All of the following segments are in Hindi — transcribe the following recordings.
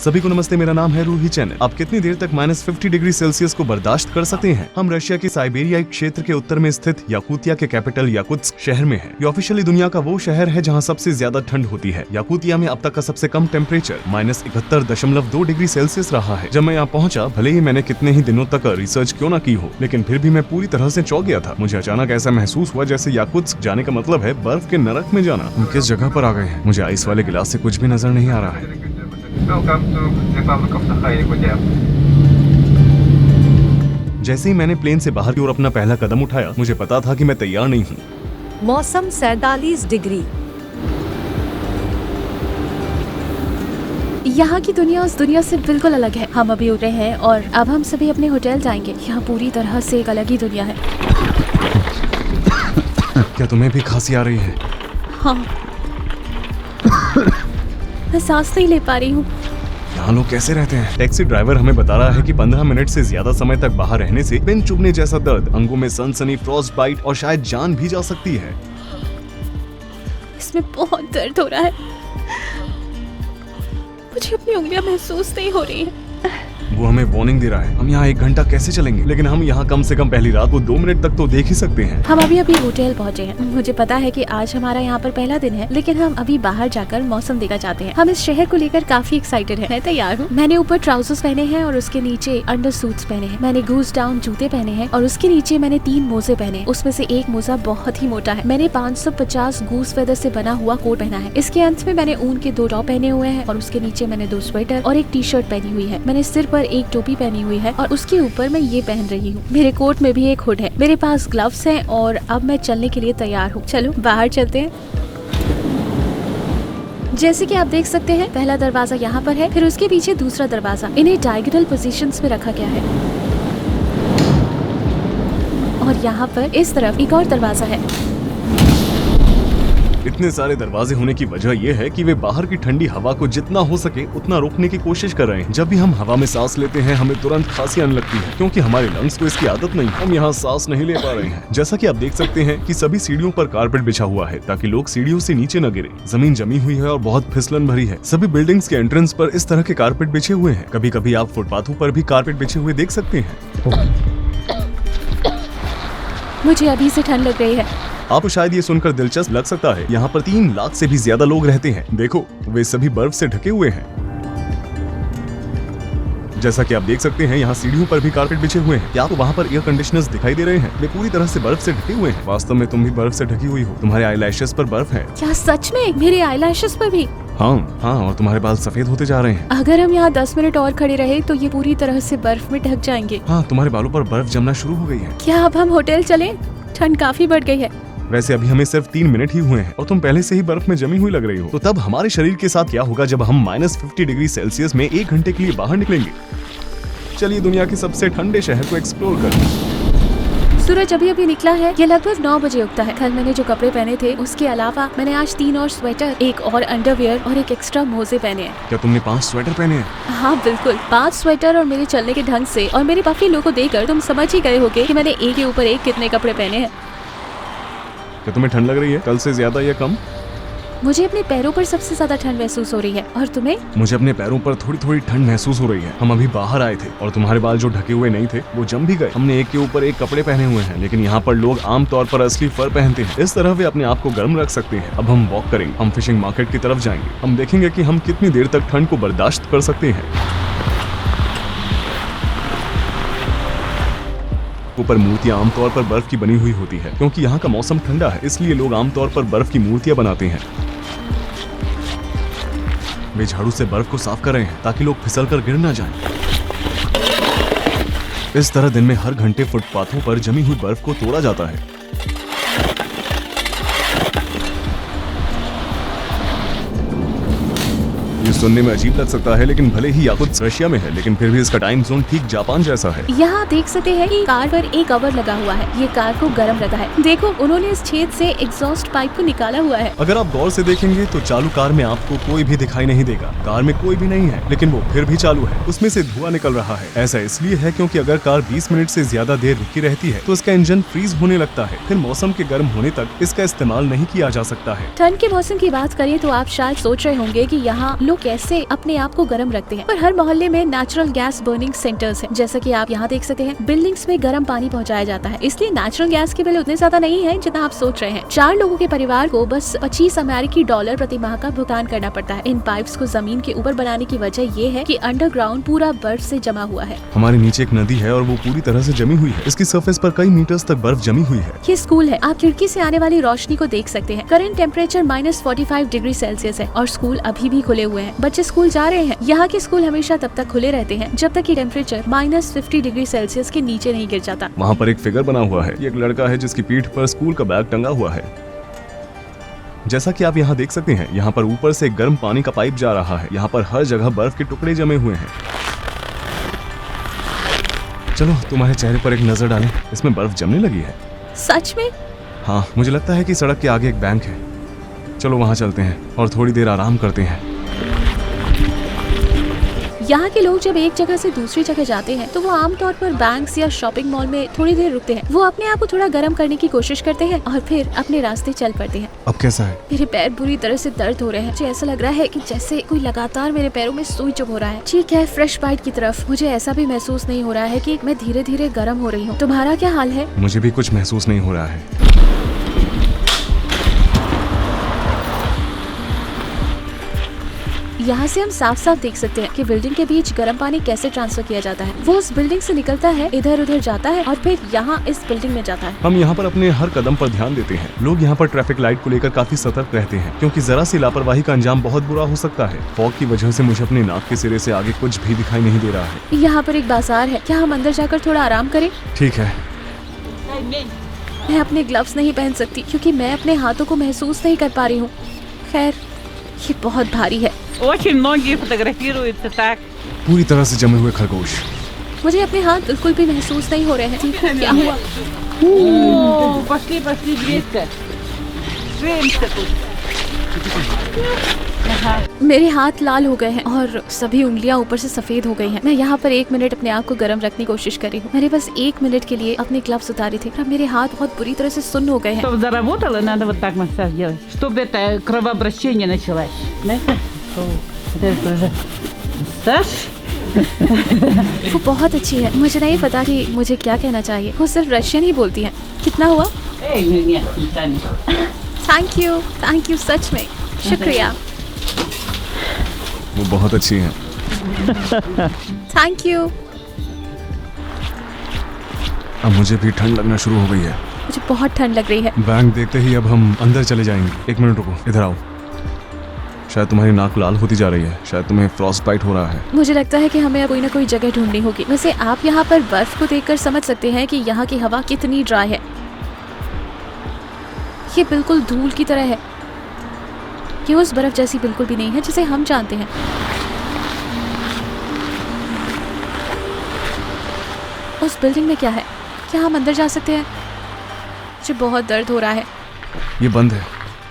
सभी को नमस्ते, मेरा नाम है रूही चैनल। आप कितनी देर तक -50 डिग्री सेल्सियस को बर्दाश्त कर सकते हैं? हम रशिया के साइबेरियाई क्षेत्र के उत्तर में स्थित याकुतिया के कैपिटल याकुत्स्क शहर में हैं। ये ऑफिशियली दुनिया का वो शहर है जहां सबसे ज्यादा ठंड होती है। याकुतिया में अब तक का सबसे कम टेम्परेचर -71.2 डिग्री सेल्सियस रहा है। जब मैं यहाँ पहुँचा, भले ही मैंने कितने ही दिनों तक रिसर्च क्यों न की हो, लेकिन फिर भी मैं पूरी तरह से चौंक गया था। मुझे अचानक ऐसा महसूस हुआ जैसे याकुत्स्क जाने का मतलब है बर्फ के नरक में जाना। हम किस जगह पर आ गए हैं? मुझे आइस वाले गिलास से कुछ भी नजर नहीं आ रहा है। जैसे ही मैंने प्लेन से बाहर की ओर अपना पहला कदम उठाया, मुझे पता था कि मैं तैयार नहीं हूँ। मौसम 47 डिग्री। यहाँ की दुनिया उस दुनिया से बिल्कुल अलग है। हम अभी उतरे हैं और अब हम सभी अपने होटल जाएंगे। यहाँ पूरी तरह से एक अलग ही दुनिया है। क्या तुम्हें भी खांसी आ रही है? हाँ, मैं सांस नहीं ले पा रही हूँ। यहाँ लोग कैसे रहते हैं? टैक्सी ड्राइवर हमें बता रहा है कि 15 मिनट से ज्यादा समय तक बाहर रहने से पिन चुभने जैसा दर्द, अंगों में सनसनी, फ्रॉस्ट बाइट और शायद जान भी जा सकती है। इसमें बहुत दर्द हो रहा है। मुझे अपनी उंगलियां महसूस नहीं हो रही है। वो हमें वार्निंग दे रहा है। हम यहाँ 1 घंटा कैसे चलेंगे? लेकिन हम यहाँ कम से कम पहली रात को 2 मिनट तक तो देख ही सकते हैं। हम अभी होटल पहुँचे हैं। मुझे पता है कि आज हमारा यहाँ पर पहला दिन है, लेकिन हम अभी बाहर जाकर मौसम देखना चाहते हैं। हम इस शहर को लेकर काफी एक्साइटेड हैं। मैं तैयार हूँ। मैंने ऊपर ट्राउजर्स पहने हैं और उसके नीचे अंडर सूट्स पहने हैं। मैंने गूज डाउन जूते पहने हैं और उसके नीचे मैंने 3 मोजे पहने हैं। उसमें से एक मोजा बहुत ही मोटा है। मैंने 550 गूस फेदर से बना हुआ कोट पहना है। इसके अंत में मैंने ऊन के 2 टॉप पहने हुए हैं और उसके नीचे मैंने 2 स्वेटर और एक टी-शर्ट पहनी हुई है। मैंने सिर पर एक टोपी पहनी हुई है और उसके ऊपर मैं ये पहन रही हूँ। मेरे कोट में भी एक हुड है। मेरे पास ग्लव्स हैं और अब मैं चलने के लिए तैयार हूँ। चलो बाहर चलते हैं। जैसे कि आप देख सकते हैं, पहला दरवाजा यहाँ पर है, फिर उसके पीछे दूसरा दरवाजा। इन्हें डायगोनल पोजीशंस में रखा गया है और यहाँ पर इस तरफ एक और दरवाजा है। इतने सारे दरवाजे होने की वजह यह है कि वे बाहर की ठंडी हवा को जितना हो सके उतना रोकने की कोशिश कर रहे हैं। जब भी हम हवा में सांस लेते हैं, हमें तुरंत खांसी आने लगती है, क्योंकि हमारे लंग्स को इसकी आदत नहीं। हम यहाँ सांस नहीं ले पा रहे हैं। जैसा कि आप देख सकते हैं कि सभी सीढ़ियों पर कारपेट बिछा हुआ है ताकि लोग सीढ़ियों से नीचे न गिरे। जमीन जमी हुई है और बहुत फिसलन भरी है। सभी बिल्डिंग्स के एंट्रेंस पर इस तरह के कारपेट बिछे हुए हैं। कभी कभी आप फुटपाथों पर भी कारपेट बिछे हुए देख सकते हैं। मुझे अभी से ठंड लग रही है। आपको शायद ये सुनकर दिलचस्प लग सकता है, यहाँ पर 3 लाख से भी ज्यादा लोग रहते हैं। देखो, वे सभी बर्फ से ढके हुए हैं। जैसा कि आप देख सकते हैं, यहाँ सीढ़ियों पर भी कारपेट बिछे हुए हैं। क्या आपको वहाँ पर एयर कंडीशनर्स दिखाई दे रहे हैं? वे पूरी तरह से बर्फ से ढके हुए हैं। वास्तव में तुम भी बर्फ से ढकी हुई हो। तुम्हारे आईलैशेस पर बर्फ है। क्या सच में? मेरे आईलैशेस पर भी? हाँ, और तुम्हारे बाल सफेद होते जा रहे हैं। अगर हम यहाँ 10 मिनट और खड़े रहे तो ये पूरी तरह से बर्फ में ढक जाएंगे। हाँ, तुम्हारे बालों पर बर्फ जमना शुरू हो गई है। क्या अब हम होटल चलें? ठंड काफी बढ़ गई है। वैसे अभी हमें सिर्फ 3 मिनट ही हुए हैं और तुम पहले से ही बर्फ में जमी हुई लग रही हो। तो तब हमारे शरीर के साथ क्या होगा जब हम -50 डिग्री सेल्सियस में 1 घंटे के लिए बाहर निकलेंगे? चलिए दुनिया के सबसे ठंडे शहर को एक्सप्लोर करें। सूरज अभी निकला है। ये लगभग 9 बजे उगता है। कल मैंने जो कपड़े पहने थे उसके अलावा मैंने आज 3 और स्वेटर, एक और अंडरवियर और एक एक्स्ट्रा मोजे पहने हैं। क्या तुमने 5 स्वेटर पहने हैं? हाँ बिल्कुल, 5 स्वेटर। और मेरे चलने के ढंग से और मेरे पफी लुक को देखकर तुम समझ ही गए होगे कि मैंने एक के ऊपर एक कितने कपड़े पहने हैं। क्या तुम्हें ठंड लग रही है? कल से ज्यादा या कम? मुझे अपने पैरों पर सबसे ज्यादा ठंड महसूस हो रही है। और तुम्हें? मुझे अपने पैरों पर थोड़ी थोड़ी ठंड महसूस हो रही है। हम अभी बाहर आए थे और तुम्हारे बाल जो ढके हुए नहीं थे वो जम भी गए। हमने एक के ऊपर एक कपड़े पहने हुए हैं, लेकिन यहाँ पर लोग आमतौर पर असली फर पहनते हैं। इस तरह वे अपने आप को गर्म रख सकते हैं। अब हम वॉक करेंगे। हम फिशिंग मार्केट की तरफ जाएंगे। हम देखेंगे कि हम कितनी देर तक ठंड को बर्दाश्त कर सकते हैं। ऊपर मूर्तियां आमतौर पर बर्फ की बनी हुई होती है, क्योंकि यहाँ का मौसम ठंडा है, इसलिए लोग आमतौर पर बर्फ की मूर्तियां बनाते हैं। वे झाड़ू से बर्फ को साफ कर रहे हैं ताकि लोग फिसल कर गिर न जाएं। इस तरह दिन में हर घंटे फुटपाथों पर जमी हुई बर्फ को तोड़ा जाता है। ये सुनने में अजीब लग सकता है, लेकिन भले ही याकुत्स्क रशिया में है, लेकिन फिर भी इसका टाइम जोन ठीक जापान जैसा है। यहाँ देख सकते हैं कि कार पर एक कवर लगा हुआ है। ये कार को गर्म रखा है। देखो, उन्होंने इस छेद से एग्जॉस्ट पाइप को निकाला हुआ है। अगर आप गौर से देखेंगे तो चालू कार में आपको कोई भी दिखाई नहीं देगा। कार में कोई भी नहीं है, लेकिन वो फिर भी चालू है। उसमें से धुआं निकल रहा है। ऐसा इसलिए है क्योंकि अगर कार 20 मिनट से ज्यादा देर रुकी रहती है तो इसका इंजन फ्रीज होने लगता है। फिर मौसम के गर्म होने तक इसका इस्तेमाल नहीं किया जा सकता है। ठंड के मौसम की बात करें तो आप शायद सोच रहे होंगे कि यहाँ लोग कैसे अपने आप को गर्म रखते हैं। और हर मोहल्ले में नेचुरल गैस बर्निंग सेंटर्स हैं। जैसा कि आप यहाँ देख सकते हैं, बिल्डिंग्स में गर्म पानी पहुँचाया जाता है, इसलिए नेचुरल गैस के बिल उतने ज्यादा नहीं है जितना आप सोच रहे हैं। 4 लोगों के परिवार को बस $25 प्रति माह का भुगतान करना पड़ता है। इन पाइप्स को जमीन के ऊपर बनाने की वजह ये है कि अंडरग्राउंड पूरा बर्फ से जमा हुआ है। हमारे नीचे एक नदी है और वो पूरी तरह से जमी हुई है। इसकी सरफेस पर कई मीटर्स तक बर्फ जमी हुई है। ये स्कूल है, आप खिड़की से आने वाली रोशनी को देख सकते हैं। करंट टेम्परेचर -45 डिग्री सेल्सियस है और स्कूल अभी भी खुले हुए हैं। बच्चे स्कूल जा रहे हैं। यहाँ के स्कूल हमेशा तब तक खुले रहते हैं जब तक कि टेम्परेचर -50 डिग्री सेल्सियस के नीचे नहीं गिर जाता। वहाँ पर एक फिगर बना हुआ है। ये एक लड़का है जिसकी पीठ पर स्कूल का बैग टंगा हुआ है। जैसा कि आप यहाँ देख सकते हैं, यहाँ पर ऊपर से गर्म पानी का पाइप जा रहा है। यहाँ पर हर जगह बर्फ के टुकड़े जमे हुए हैं। चलो तुम्हारे चेहरे पर एक नजर डालें, इसमें बर्फ जमने लगी है। सच में? हाँ, मुझे लगता है कि सड़क के आगे एक बैंक है। चलो वहाँ चलते हैं और थोड़ी देर आराम करते हैं। यहाँ के लोग जब एक जगह से दूसरी जगह जाते हैं तो वो आमतौर पर बैंक्स या शॉपिंग मॉल में थोड़ी देर रुकते हैं। वो अपने आप को थोड़ा गर्म करने की कोशिश करते हैं और फिर अपने रास्ते चल पड़ते हैं। अब कैसा है? मेरे पैर बुरी तरह से दर्द हो रहे हैं। मुझे ऐसा लग रहा है कि जैसे कोई लगातार मेरे पैरों में सुई चुभ हो रहा है। ठीक है, फ्रेश बाइट की तरफ। मुझे ऐसा भी महसूस नहीं हो रहा है कि मैं धीरे धीरे गर्म हो रही हूँ। तुम्हारा क्या हाल है? मुझे भी कुछ महसूस नहीं हो रहा है। यहाँ से हम साफ साफ देख सकते हैं कि बिल्डिंग के बीच गर्म पानी कैसे ट्रांसफर किया जाता है। वो उस बिल्डिंग से निकलता है, इधर उधर जाता है और फिर यहाँ इस बिल्डिंग में जाता है। हम यहाँ पर अपने हर कदम पर ध्यान देते हैं। लोग यहाँ पर ट्रैफिक लाइट को लेकर काफी सतर्क रहते हैं, क्योंकि जरा सी लापरवाही का अंजाम बहुत बुरा हो सकता है। फॉग की वजह से मुझे अपने नाक के सिरे से आगे कुछ भी दिखाई नहीं दे रहा है। यहाँ पर एक बाजार है, क्या हम अंदर जाकर थोड़ा आराम करें? ठीक है। मैं अपने ग्लव्स नहीं पहन सकती क्योंकि मैं अपने हाथों को महसूस नहीं कर पा रही हूँ। खैर, ये बहुत भारी है। Очень многие фотографируются так. पूरी तरह से जमे हुए खरगोश। मुझे अपने हाथ बिल्कुल भी महसूस नहीं हो रहे हैं। देखो क्या हुआ। О, пошли, Гречка. Женщина тут. मेरे हाथ लाल हो गए हैं और सभी उंगलियां ऊपर से सफेद हो गई हैं। मैं यहाँ पर 1 मिनट अपने आप को गर्म रखने की कोशिश कर रही हूँ। मैंने बस 1 मिनट के लिए अपने ग्लव्स उतारे थे। अब मेरे हाथ बहुत बुरी तरह से सुन्न हो गए हैं। Чтобы заработало, надо вот так массаж делать, чтобы это кровообращение началось. Знаете? Это уже массаж. वो बहुत अच्छी है। मुझे नहीं पता कि मुझे क्या कहना चाहिए। वो सिर्फ रशियन ही बोलती है। कितना हुआ? Эй, нет, не станет. थैंक यू सच में शुक्रिया। वो बहुत अच्छी है। Thank you. अब मुझे भी ठंड लगना शुरू हो गई है। मुझे बहुत ठंड लग रही है। बैंक देखते ही अब हम अंदर चले जाएंगे। 1 मिनट रुको, इधर आओ। शायद तुम्हारी नाक लाल होती जा रही है। शायद तुम्हें फ्रॉस्ट बाइट हो रहा है। मुझे लगता है कि हमें कोई ना कोई जगह ढूंढनी होगी। वैसे आप यहाँ पर बर्फ को देखकर समझ सकते हैं कि यहाँ की हवा कितनी ड्राई है। ये बिल्कुल धूल की तरह है। ये उस बर्फ जैसी बिल्कुल भी नहीं है जिसे हम जानते हैं। उस बिल्डिंग में क्या है? क्या हम अंदर जा सकते हैं? मुझे बहुत दर्द हो रहा है। ये बंद है।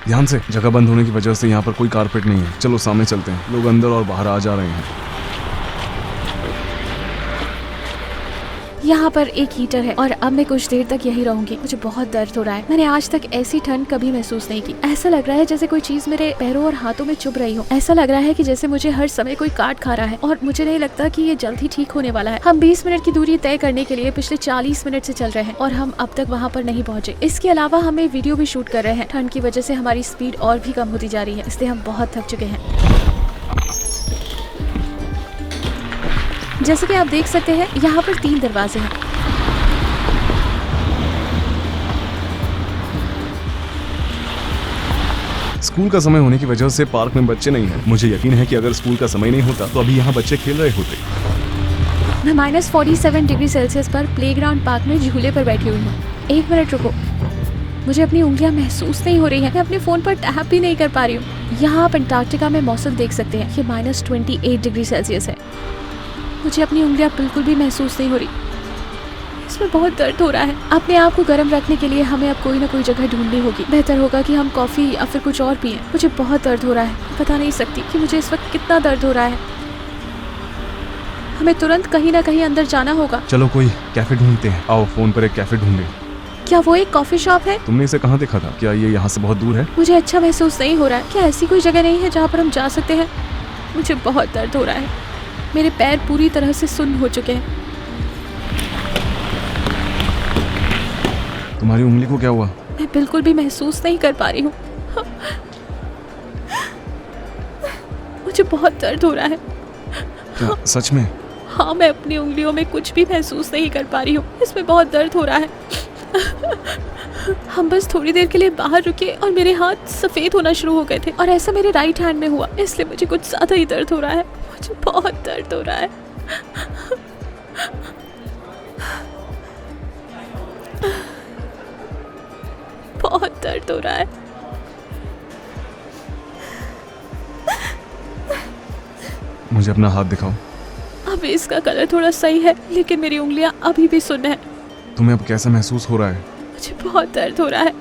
ध्यान से। जगह बंद होने की वजह से यहाँ पर कोई कारपेट नहीं है। चलो सामने चलते हैं। लोग अंदर और बाहर आ जा रहे हैं। यहाँ पर एक हीटर है और अब मैं कुछ देर तक यही रहूंगी। मुझे बहुत दर्द हो रहा है। मैंने आज तक ऐसी ठंड कभी महसूस नहीं की। ऐसा लग रहा है जैसे कोई चीज मेरे पैरों और हाथों में चुभ रही हो। ऐसा लग रहा है कि जैसे मुझे हर समय कोई काट खा रहा है और मुझे नहीं लगता कि ये जल्द ही ठीक होने वाला है। हम 20 मिनट की दूरी तय करने के लिए पिछले 40 मिनट से चल रहे हैं और हम अब तक वहाँ पर नहीं पहुँचे। इसके अलावा हमें वीडियो भी शूट कर रहे हैं। ठंड की वजह से हमारी स्पीड और भी कम होती जा रही है, इसलिए हम बहुत थक चुके हैं। जैसे कि आप देख सकते हैं, यहाँ पर 3 दरवाजे हैं। स्कूल का समय होने की वजह से पार्क में बच्चे नहीं हैं। मुझे यकीन है कि अगर स्कूल का समय नहीं होता तो अभी यहाँ बच्चे खेल रहे होते। मैं -47 डिग्री सेल्सियस पर प्लेग्राउंड पार्क में झूले पर बैठी हुई हूँ। 1 मिनट रुको। मुझे अपनी उंगलियां महसूस नहीं हो रही हैं। मैं अपने फ़ोन पर टैप भी नहीं कर पा रही हूँ। यहाँ आप अंटार्कटिका में मौसम देख सकते हैं। ये -28 डिग्री सेल्सियस है। मुझे अपनी उंगलियां बिल्कुल भी महसूस नहीं हो रही। इसमें बहुत दर्द हो रहा है। अपने आप को गर्म रखने के लिए हमें अब कोई ना कोई जगह ढूंढनी होगी। बेहतर होगा कि हम कॉफ़ी या फिर कुछ और पिएं। मुझे बहुत दर्द हो रहा है। बता नहीं सकती कि मुझे इस वक्त कितना दर्द हो रहा है। हमें तुरंत कहीं ना कहीं अंदर जाना होगा। चलो कोई कैफे ढूंढते हैं। आओ फोन पर एक कैफे ढूंढे। क्या वो एक कॉफी शॉप है? तुमने इसे कहाँ देखा था? क्या ये यहाँ से बहुत दूर है? मुझे अच्छा महसूस नहीं हो रहा है। क्या ऐसी कोई जगह नहीं है जहाँ पर हम जा सकते हैं? मुझे बहुत दर्द हो रहा है। मेरे पैर पूरी तरह से सुन्न हो चुके हैं। तुम्हारी उंगली को क्या हुआ? मैं बिल्कुल भी महसूस नहीं कर पा रही हूँ। मुझे बहुत दर्द हो रहा है। क्या सच में? हाँ, मैं अपनी उंगलियों में कुछ भी महसूस नहीं कर पा रही हूँ। इसमें बहुत दर्द हो रहा है। हम बस थोड़ी देर के लिए बाहर रुके और मेरे हाथ सफ़ेद होना शुरू हो गए थे और ऐसा मेरे राइट हैंड में हुआ, इसलिए मुझे कुछ ज़्यादा ही दर्द हो रहा है। मुझे बहुत दर्द हो रहा है। बहुत दर्द हो रहा है। मुझे अपना हाथ दिखाओ। अभी इसका कलर थोड़ा सही है, लेकिन मेरी उंगलियां अभी भी सुन्न है। तुम्हें अब कैसा महसूस हो रहा है? मुझे बहुत दर्द हो रहा है।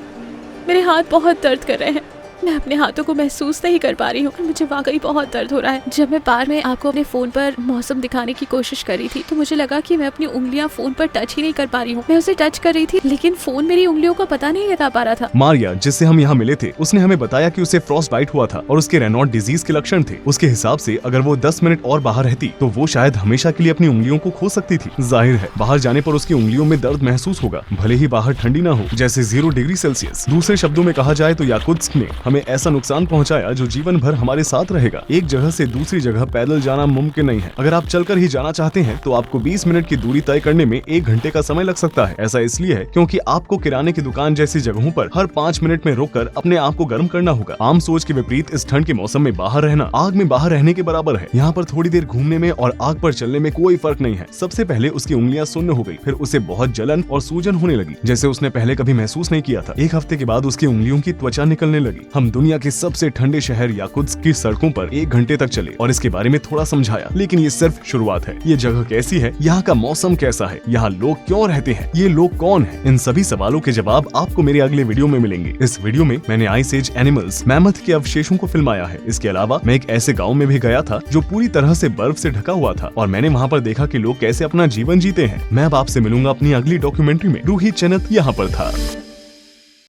मेरे हाथ बहुत दर्द कर रहे हैं। मैं अपने हाथों को महसूस नहीं कर पा रही हूँ। मुझे वाकई बहुत दर्द हो रहा है। जब मैं बार में आपको अपने फोन पर मौसम दिखाने की कोशिश कर रही थी तो मुझे लगा कि मैं अपनी उंगलियां फोन पर टच ही नहीं कर पा रही हूँ। मैं उसे टच कर रही थी लेकिन फोन मेरी उंगलियों का पता नहीं लगा पा रहा था। मारिया, जिससे हम यहाँ मिले थे, उसने हमें बताया कि उसे फ्रॉस्ट बाइट हुआ था और उसके रेनॉल्ड डिजीज के लक्षण थे। उसके हिसाब से अगर वो 10 मिनट और बाहर रहती तो वो शायद हमेशा के लिए अपनी उंगलियों को खो सकती थी। जाहिर है बाहर जाने पर उसकी उंगलियों में दर्द महसूस होगा, भले ही बाहर ठंडी ना हो, जैसे 0 डिग्री सेल्सियस। दूसरे शब्दों में कहा जाए तो याकुत्स्क ने हमें ऐसा नुकसान पहुंचाया जो जीवन भर हमारे साथ रहेगा। एक जगह से दूसरी जगह पैदल जाना मुमकिन नहीं है। अगर आप चलकर ही जाना चाहते हैं तो आपको 20 मिनट की दूरी तय करने में 1 घंटे का समय लग सकता है। ऐसा इसलिए है क्योंकि आपको किराने की दुकान जैसी जगहों पर हर 5 मिनट में रोककर अपने आप को गर्म करना होगा। आम सोच के विपरीत इस ठंड के मौसम में बाहर रहना आग में बाहर रहने के बराबर है। यहाँ पर थोड़ी देर घूमने में और आग पर चलने में कोई फर्क नहीं है। सबसे पहले उसकी उंगलियां सुन्न हो गई, फिर उसे बहुत जलन और सूजन होने लगी जैसे उसने पहले कभी महसूस नहीं किया था। 1 हफ्ते के बाद उसकी उंगलियों की त्वचा निकलने लगी। हम दुनिया के सबसे ठंडे शहर याकुत्स्क की सड़कों पर 1 घंटे तक चले और इसके बारे में थोड़ा समझाया, लेकिन ये सिर्फ शुरुआत है। ये जगह कैसी है, यहाँ का मौसम कैसा है, यहाँ लोग क्यों रहते हैं, ये लोग कौन है, इन सभी सवालों के जवाब आपको मेरे अगले वीडियो में मिलेंगे। इस वीडियो में मैंने आइस एज एनिमल्स मैमथ के अवशेषों को फिल्माया है। इसके अलावा मैं एक ऐसे गाँव में भी गया था जो पूरी तरह से बर्फ से ढका हुआ था और मैंने वहाँ पर देखा कि लोग कैसे अपना जीवन जीते हैं। मैं अब आपसे मिलूंगा अपनी अगली डॉक्यूमेंट्री में। रूही चेनत यहाँ पर था।